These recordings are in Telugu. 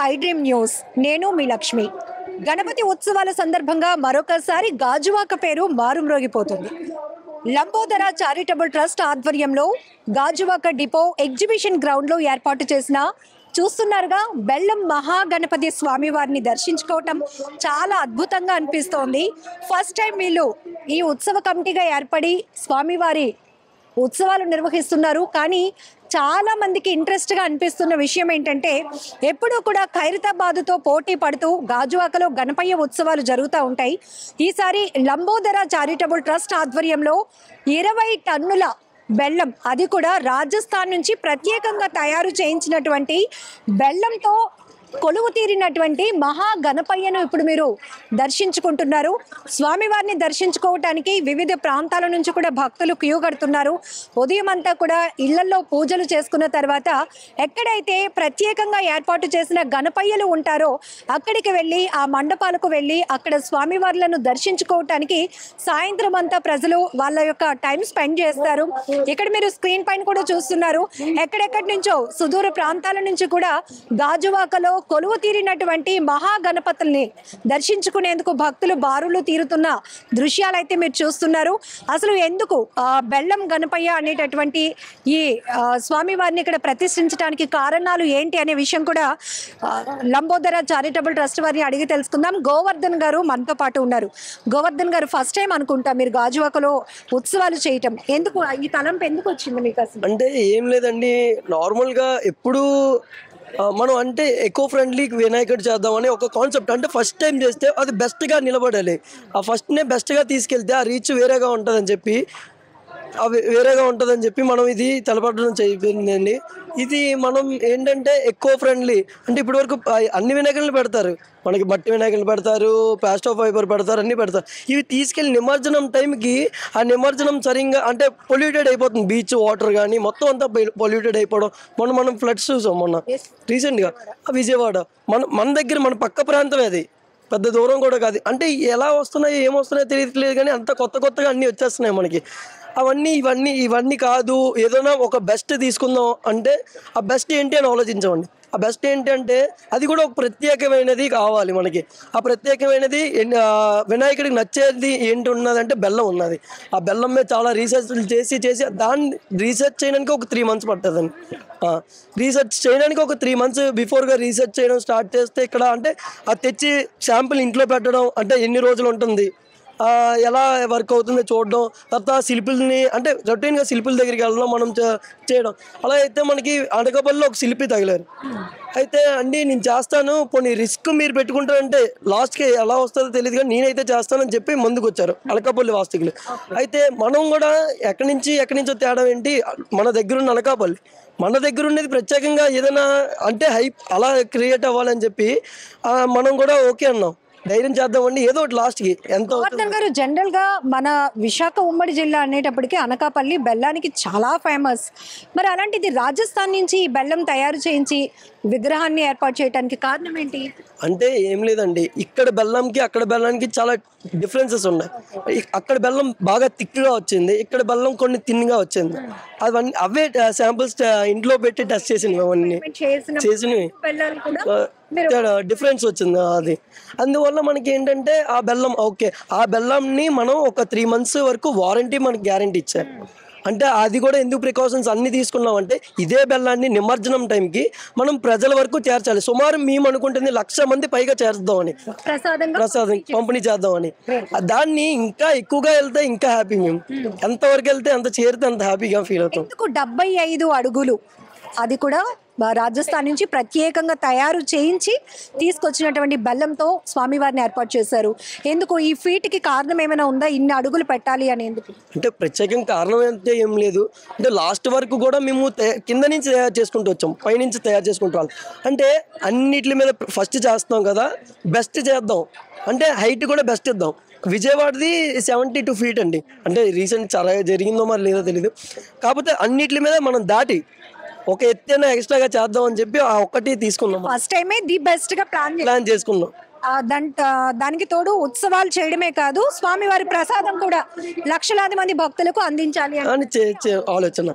I dream news. నేను మీ లక్ష్మి. గణపతి ఉత్సవాల సందర్భంగా మరొకసారి గాజువాక పేరు మారుమ్రోగిపోతుంది. లంబోదర చారిటబుల్ ట్రస్ట్ ఆధ్వర్యంలో గాజువాక డిపో ఎగ్జిబిషన్ గ్రౌండ్లో ఏర్పాటు చేసిన చూస్తున్నారుగా బెల్లం మహాగణపతి స్వామి వారిని దర్శించుకోవటం చాలా అద్భుతంగా అనిపిస్తోంది. ఫస్ట్ టైం వీళ్ళు ఈ ఉత్సవ కమిటీగా ఏర్పడి స్వామివారి ఉత్సవాలు నిర్వహిస్తున్నారు. కానీ చాలా మందికి ఇంట్రెస్ట్గా అనిపిస్తున్న విషయం ఏంటంటే, ఎప్పుడూ కూడా ఖైరతాబాద్తో పోటీ పడుతూ గాజువాకలో గణపయ్య ఉత్సవాలు జరుగుతూ ఉంటాయి. ఈసారి లంబోదర చారిటబుల్ ట్రస్ట్ ఆధ్వర్యంలో 20 టన్నుల బెల్లం, అది కూడా రాజస్థాన్ నుంచి ప్రత్యేకంగా తయారు చేయించినటువంటి బెల్లంతో కొలువు తీరినటువంటి మహా గణపయ్యను ఇప్పుడు మీరు దర్శించుకుంటున్నారు. స్వామివారిని దర్శించుకోవటానికి వివిధ ప్రాంతాల నుంచి కూడా భక్తులు క్యూ కడుతున్నారు. ఉదయం అంతా కూడా ఇళ్లలో పూజలు చేసుకున్న తర్వాత ఎక్కడైతే ప్రత్యేకంగా ఏర్పాటు చేసిన గణపయ్యలు ఉంటారో అక్కడికి వెళ్ళి ఆ మండపాలకు వెళ్ళి అక్కడ స్వామివార్లను దర్శించుకోవటానికి సాయంత్రం అంతా ప్రజలు వాళ్ళ యొక్క టైం స్పెండ్ చేస్తారు. ఇక్కడ మీరు స్క్రీన్ పైన కూడా చూస్తున్నారు, ఎక్కడెక్కడి నుంచో సుదూర ప్రాంతాల నుంచి కూడా గాజువాకలో కొలువు తీరినటువంటి మహాగణపతుల్ని దర్శించుకునేందుకు భక్తులు బారులు తీరుతున్న దృశ్యాలైతే మీరు చూస్తున్నారు. అసలు ఎందుకు బెల్లం గణపయ్య అనేటటువంటి ఈ స్వామివారిని ఇక్కడ ప్రతిష్ఠించడానికి కారణాలు ఏంటి అనే విషయం కూడా లంబోదర చారిటబుల్ ట్రస్ట్ వారిని అడిగి తెలుసుకుందాం. గోవర్ధన్ గారు మనతో పాటు ఉన్నారు. గోవర్ధన్ గారు, ఫస్ట్ టైం అనుకుంటా మీరు గాజువాకలో ఉత్సవాలు చేయటం. ఎందుకు ఈ తలంపు ఎందుకు వచ్చింది మీకు? అసలు అంటే ఏం లేదండి, నార్మల్గా ఎప్పుడు మనం అంటే ఎకో ఫ్రెండ్లీ వినాయకుడు చేద్దామని ఒక కాన్సెప్ట్. అంటే ఫస్ట్ టైం చేస్తే అది బెస్ట్గా నిలబడాలి, ఆ ఫస్ట్నే బెస్ట్గా తీసుకెళ్తే ఆ రీచ్ వేరేగా ఉంటుందని చెప్పి మనం ఇది తలపడడం చెప్పిందండి. ఇది మనం ఏంటంటే ఎకో ఫ్రెండ్లీ, అంటే ఇప్పటివరకు అన్ని వినాయకులను పెడతారు, మనకి బట్టి వినాయకులు పెడతారు, ప్లాస్టర్ ఆఫ్ ఫైబర్ పెడతారు, అన్నీ పెడతారు. ఇవి తీసుకెళ్ళి నిమజ్జనం టైంకి ఆ నిమజ్జనం సరిగ్గా అంటే పొల్యూటెడ్ అయిపోతుంది. బీచ్ వాటర్ కానీ మొత్తం అంతా పొల్యూటెడ్ అయిపోవడం. మనం ఫ్లడ్స్ చూసాం మొన్న రీసెంట్గా విజయవాడ. మన దగ్గర మన పక్క ప్రాంతమే, అది పెద్ద దూరం కూడా కాదు. అంటే ఎలా వస్తున్నాయో ఏమొస్తున్నాయో తెలియట్లేదు, కానీ అంత కొత్తగా అన్నీ వచ్చేస్తున్నాయి మనకి. ఇవన్నీ కాదు, ఏదైనా ఒక బెస్ట్ తీసుకుందాం అంటే ఆ బెస్ట్ ఏంటి అని ఆలోచించామండి. ఆ బెస్ట్ ఏంటంటే అది కూడా ఒక ప్రత్యేకమైనది కావాలి మనకి. ఆ ప్రత్యేకమైనది వినాయకుడికి నచ్చేది ఏంటి ఉన్నదంటే బెల్లం ఉన్నది. ఆ బెల్లం మీద చాలా రీసెర్చ్లు చేసి దాన్ని రీసెర్చ్ చేయడానికి ఒక 3 months పడుతుందండి. రీసెర్చ్ చేయడానికి ఒక 3 months బిఫోర్గా రీసెర్చ్ చేయడం స్టార్ట్ చేస్తే ఇక్కడ అంటే అది తెచ్చి శాంపిల్ ఇంట్లో పెట్టడం అంటే ఎన్ని రోజులు ఉంటుంది, ఎలా వర్క్ అవుతుందో చూడడం, తర్వాత శిల్పుల్ని అంటే రొటీన్గా శిల్పుల దగ్గరికి వెళ్ళడం, మనం చేయడం. అలా అయితే మనకి అనకాపల్లిలో ఒక శిల్పి తగిలారు. అయితే అండి నేను చేస్తాను, పోనీ రిస్క్ మీరు పెట్టుకుంటారంటే లాస్ట్కి ఎలా వస్తుందో తెలియదు, కానీ నేనైతే చేస్తానని చెప్పి ముందుకు వచ్చారు అనకాపల్లి వాస్తవికులు. అయితే మనం కూడా ఎక్కడి నుంచో తేడా ఏంటి, మన దగ్గరున్న అనకాపల్లి, మన దగ్గర ఉన్నది ప్రత్యేకంగా ఏదైనా అంటే హైప్ అలా క్రియేట్ అవ్వాలని చెప్పి మనం కూడా ఓకే అన్నాం, ధైర్యం చేద్దామండి ఏదో ఒకటి లాస్ట్కి. ఎంత గారు, జనరల్ గా మన విశాఖ ఉమ్మడి జిల్లా అనేటప్పటికీ అనకాపల్లి బెల్లానికి చాలా ఫేమస్. మరి అలాంటిది రాజస్థాన్ నుంచి ఈ బెల్లం తయారు చేయించి విగ్రహాన్ని ఏర్పాటు చేయడానికి కారణం ఏంటి? అంటే ఏం లేదండి, ఇక్కడ బెల్లంకి అక్కడ బెల్లానికి చాలా డిఫరెన్సెస్ ఉన్నాయి. అక్కడ బెల్లం బాగా థిక్గా వచ్చింది, ఇక్కడ బెల్లం కొన్ని థిన్గా వచ్చింది. అవే శాంపుల్స్ ఇంట్లో పెట్టి టెస్ట్ చేసినవి, అవన్నీ చేసినవి డిఫరెన్స్ వచ్చింది అది. అందువల్ల మనకి ఏంటంటే ఆ బెల్లం ఓకే, ఆ బెల్లంని మనం ఒక 3 months వరకు వారంటీ మనకి గ్యారంటీ ఇచ్చారు. అంటే అది కూడా ఎందుకు ప్రికాషన్స్ అన్ని తీసుకున్నామంటే ఇదే బెల్లాన్ని నిమజ్జనం టైంకి మనం ప్రజల వరకు చేర్చాలి. సుమారు మేము అనుకుంటుంది 1,00,000 మంది పైగా చేర్దామని, ప్రసాదం పంపిణీ చేద్దామని. దాన్ని ఇంకా ఎక్కువగా వెళ్తే ఇంకా హ్యాపీ, మేము ఎంతవరకు వెళ్తే అంత చేరితే అంత హ్యాపీగా ఫీల్ అవుతాం. 75 అడుగులు, అది కూడా రాజస్థాన్ నుంచి ప్రత్యేకంగా తయారు చేయించి తీసుకొచ్చినటువంటి బెల్లంతో స్వామివారిని ఏర్పాటు చేశారు. ఎందుకు ఈ ఫీట్కి కారణం ఏమైనా ఉందా, ఇన్ని అడుగులు పెట్టాలి అనేందుకు? అంటే ప్రత్యేకంగా కారణం అయితే ఏం లేదు. అంటే లాస్ట్ వరకు కూడా మేము కింద నుంచి తయారు చేసుకుంటూ వచ్చాం, పైనుంచి తయారు చేసుకుంటూ వాళ్ళం. అంటే అన్నిటి మీద ఫస్ట్ చేస్తున్నాం కదా, బెస్ట్ చేద్దాం అంటే హైట్ కూడా బెస్ట్ ఇద్దాం. విజయవాడది 72 feet అండి. అంటే రీసెంట్ చాలా జరిగిందో మరి లేదో తెలీదు, కాకపోతే అన్నిటి మీద మనం దాటి ఒక ఎత్తైనా ఎక్స్ట్రాగా చేద్దాం అని చెప్పి ఆ ఒక్కటి తీసుకున్నాం. ఫస్ట్ టైమే ది బెస్ట్ గా ప్లాన్ చేసుకున్నాం. దానికి తోడు ఉత్సవాలు చేయడమే కాదు, స్వామివారి ప్రసాదం కూడా లక్షలాది మంది భక్తులకు అందించాలి అని ఆలోచన.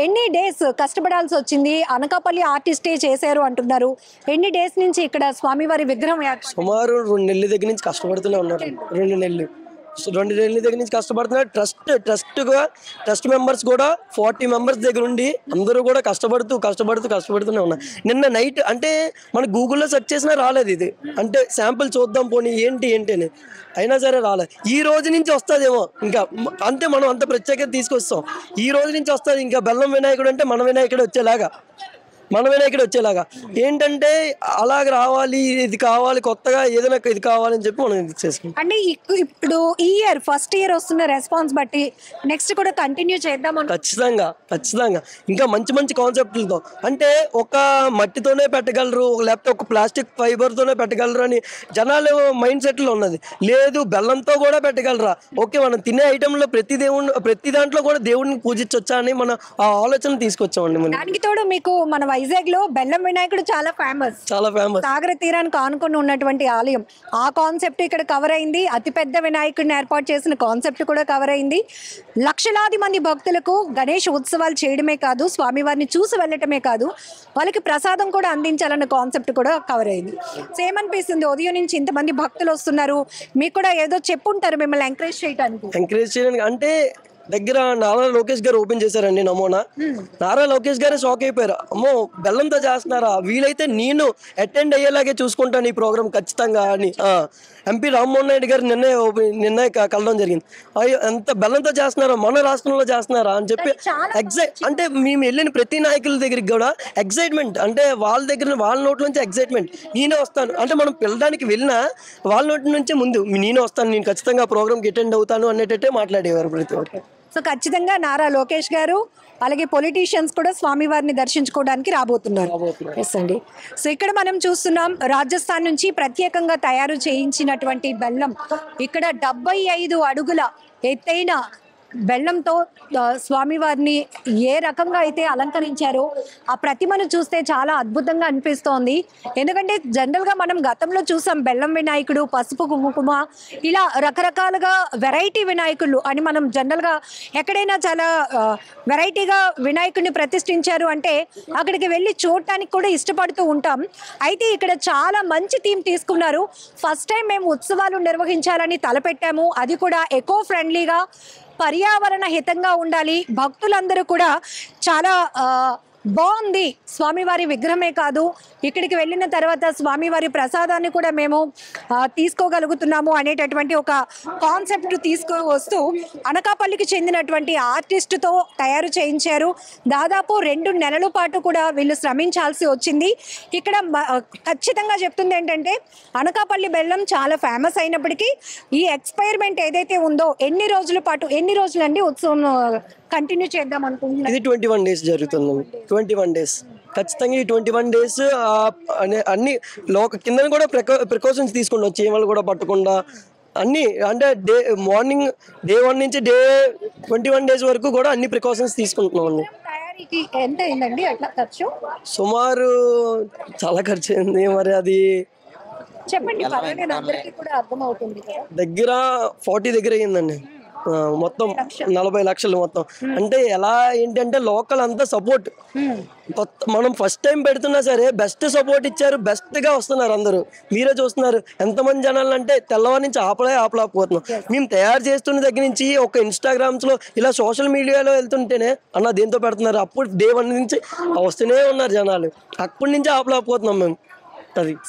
ఎన్ని డేస్ కష్టపడాల్సి వచ్చింది? అనకాపల్లి ఆర్టిస్టే చేశారు అంటున్నారు. ఎన్ని డేస్ నుంచి ఇక్కడ స్వామివారి విగ్రహం సుమారు 2 నెలల దగ్గర నుంచి కష్టపడుతూనే ఉన్నారు. 2 నెలల దగ్గర నుంచి కష్టపడుతున్నారు. ట్రస్ట్ మెంబర్స్ కూడా 40 మెంబర్స్ దగ్గర ఉండి అందరూ కూడా కష్టపడుతూనే ఉన్నారు. నిన్న నైట్ అంటే మన గూగుల్లో సెర్చ్ చేసినా రాలేదు ఇది, అంటే శాంపుల్ చూద్దాం పోనీ ఏంటి అని, అయినా సరే రాలేదు. ఈ రోజు నుంచి వస్తుందేమో, ఇంకా అంతే, మనం అంత ప్రత్యేకత తీసుకొస్తాం. ఈ రోజు నుంచి వస్తుంది. ఇంకా బెల్లం వినాయకుడు అంటే మన వినాయకుడు వచ్చేలాగా ఏంటంటే అలాగ రావాలి, ఇది కావాలి, కొత్తగా ఏదైనా ఇది కావాలని చెప్పి మనం ఇది చేసుకుంటాం. అంటే ఇప్పుడు ఈ ఇయర్ ఫస్ట్ ఇయర్ వస్తున్న రెస్పాన్స్ బట్టి నెక్స్ట్ కూడా కంటిన్యూ చేద్దాం. ఖచ్చితంగా ఇంకా మంచి కాన్సెప్ట్లతో, అంటే ఒక మట్టితోనే పెట్టగలరు లేకపోతే ఒక ప్లాస్టిక్ ఫైబర్తోనే పెట్టగలరు అని జనాలు మైండ్ సెట్లో ఉన్నది. లేదు, బెల్లంతో కూడా పెట్టగలరా, ఓకే, మనం తినే ఐటెంలో ప్రతి దాంట్లో కూడా దేవుడిని పూజించవచ్చా అని మనం ఆ ఆలోచన తీసుకొచ్చామండి. దానికి తోడు మీకు మన వైజాగ్ లో బెల్లం వినాయకుడు చాలా ఫేమస్. సాగర తీరానికి ఆనుకొని ఉన్నటువంటి ఆలయం, ఆ కాన్సెప్ట్ ఇక్కడ కవర్ అయింది. అతిపెద్ద వినాయకుడిని ఏర్పాటు చేసిన కాన్సెప్ట్ కూడా కవర్ అయింది. లక్షలాది మంది భక్తులకు గణేష్ ఉత్సవాలు చేయడమే కాదు, స్వామివారిని చూసి వెళ్ళటమే కాదు, వాళ్ళకి ప్రసాదం కూడా అందించాలన్న కాన్సెప్ట్ కూడా కవర్ అయింది. సేమ్ అనిపిస్తుంది, ఉదయం నుంచి ఇంతమంది భక్తులు వస్తున్నారు, మీకు కూడా ఏదో చెప్పుంటారు మిమ్మల్ని ఎంకరేజ్ చేయడానికి. అంటే దగ్గర నారా లోకేష్ గారు ఓపెన్ చేశారండి నమూనా. నారా లోకేష్ గారే షాక్ అయిపోయారు, అమ్మో బెల్లంతో చేస్తున్నారా, వీలైతే నేను అటెండ్ అయ్యేలాగే చూసుకుంటాను ఈ ప్రోగ్రామ్ ఖచ్చితంగా అని ఎంపీ రామ్మోహన్ నాయుడు గారు నిన్నే కలవడం జరిగింది. అయ్యో ఎంత బెల్లంతో చేస్తున్నారా, మన రాష్ట్రంలో చేస్తున్నారా అని చెప్పి అంటే మేము వెళ్ళిన ప్రతి నాయకుల దగ్గరికి కూడా ఎగ్జైట్మెంట్, అంటే వాళ్ళ నోట్ల నుంచి ఎగ్జైట్మెంట్, నేనే వస్తాను అంటే మనం పిల్లడానికి వెళ్ళినా వాళ్ళ నోటి నుంచి ముందు నేనే వస్తాను, నేను ఖచ్చితంగా ప్రోగ్రామ్కి అటెండ్ అవుతాను అనేటట్టే మాట్లాడేవారు ప్రతి ఒక్కరు. సో ఖచ్చితంగా నారా లోకేష్ గారు అలాగే పొలిటీషియన్స్ కూడా స్వామివారిని దర్శించుకోవడానికి రాబోతున్నారు. ఎస్ అండి. సో ఇక్కడ మనం చూస్తున్నాం, రాజస్థాన్ నుంచి ప్రత్యేకంగా తయారు చేయించినటువంటి బెల్లం, ఇక్కడ 75 అడుగుల ఎత్తైన బెల్లంతో స్వామివారిని ఏ రకంగా అయితే అలంకరించారో ఆ ప్రతిమను చూస్తే చాలా అద్భుతంగా అనిపిస్తోంది. ఎందుకంటే జనరల్గా మనం గతంలో చూసాం బెల్లం వినాయకుడు, పసుపు కుంకుమ, ఇలా రకరకాలుగా వెరైటీ వినాయకులు అని మనం జనరల్గా ఎక్కడైనా చాలా వెరైటీగా వినాయకుడిని ప్రతిష్ఠించారు అంటే అక్కడికి వెళ్ళి చూడటానికి కూడా ఇష్టపడుతూ ఉంటాం. అయితే ఇక్కడ చాలా మంచి థీమ్ తీసుకున్నారు. ఫస్ట్ టైం మేము ఉత్సవాలు నిర్వహించాలని తలపెట్టాము, అది కూడా ఎకో ఫ్రెండ్లీగా, పర్యావరణ హితంగా ఉండాలి. భక్తులందరూ కూడా చాలా బాగుంది, స్వామివారి విగ్రహమే కాదు ఇక్కడికి వెళ్ళిన తర్వాత స్వామివారి ప్రసాదాన్ని కూడా మేము తీసుకోగలుగుతున్నాము అనేటటువంటి ఒక కాన్సెప్ట్ తీసుకువస్తూ అనకాపల్లికి చెందినటువంటి ఆర్టిస్టుతో తయారు చేయించారు. దాదాపు 2 నెలల పాటు కూడా వీళ్ళు శ్రమించాల్సి వచ్చింది. ఇక్కడ ఖచ్చితంగా చెప్తుంది ఏంటంటే అనకాపల్లి బెల్లం చాలా ఫేమస్ అయినప్పటికీ ఈ ఎక్స్పైర్మెంట్ ఏదైతే ఉందో ఎన్ని రోజులండి ఉత్సవం కంటిన్యూ చేద్దాం అనుకుంటున్నాను. ఇది 21 డేస్ జరుగుతుంది. 21 డేస్ ఖచ్చితంగా. ఈ 21 డేస్ అన్ని కింద కూడా ప్రికాషన్స్ తీసుకుంటాం, చీమలు కూడా పట్టకుండా అన్ని, అంటే మార్నింగ్ డే 1 నుంచి డే 21 డేస్ వరకు కూడా అన్ని ప్రికాషన్స్ తీసుకుంటున్నాం అండి. ఎంత అయిందండి అట్లా ఖర్చు? సుమారు చాలా ఖర్చు అయింది, మరి అది చెప్పండి, అందరికీ కూడా అర్థమవుతుంది. దగ్గర 40 దగ్గర అయ్యిందండి, మొత్తం 40 లక్షలు మొత్తం. అంటే ఎలా ఏంటంటే లోకల్ అంతా సపోర్ట్, మనం ఫస్ట్ టైం పెడుతున్నా సరే బెస్ట్ సపోర్ట్ ఇచ్చారు, బెస్ట్ గా వస్తున్నారు అందరూ. మీరే చూస్తున్నారు ఎంతమంది జనాలు అంటే తెల్లవారి నుంచి ఆపలేకపోతున్నాం. మేము తయారు చేస్తున్న దగ్గర నుంచి ఒక ఇన్స్టాగ్రామ్స్ లో ఇలా సోషల్ మీడియాలో వెళ్తుంటేనే అన్న దేంతో పెడుతున్నారు, అప్పుడు డే 1 నుంచి వస్తూనే ఉన్నారు జనాలు, అప్పటి నుంచి ఆపలేకపోతున్నాం మేము.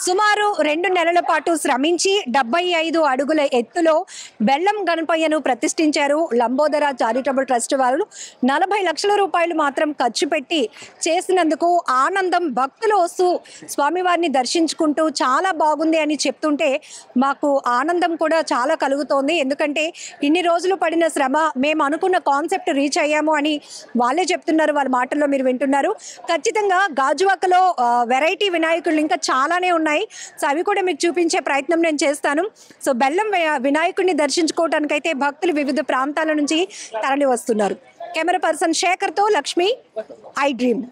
సుమారు 2 నెలల పాటు శ్రమించి 75 అడుగుల ఎత్తులో బెల్లం గణపయ్యను ప్రతిష్ఠించారు. లంబోదర చారిటబుల్ ట్రస్ట్ వాళ్ళు 40 లక్షల రూపాయలు మాత్రం ఖర్చు పెట్టి చేసినందుకు ఆనందం. భక్తులు వస్తూ స్వామివారిని దర్శించుకుంటూ చాలా బాగుంది అని చెప్తుంటే మాకు ఆనందం కూడా చాలా కలుగుతోంది. ఎందుకంటే ఇన్ని రోజులు పడిన శ్రమ, మేము అనుకున్న కాన్సెప్ట్ రీచ్ అయ్యాము అని వాళ్ళే చెప్తున్నారు, వాళ్ళ మాటల్లో మీరు వింటున్నారు. ఖచ్చితంగా గాజువాకలో వెరైటీ వినాయకులు ఇంకా చాలానే ఉన్నాయి. సో అవి కూడా మీకు చూపించే ప్రయత్నం నేను చేస్తాను. సో బెల్లం వినాయకుడిని దర్శించుకోవడానికైతే భక్తులు వివిధ ప్రాంతాల నుంచి తరలి వస్తున్నారు. కెమెరా పర్సన్ శేఖర్తో లక్ష్మి, ఐ డ్రీమ్.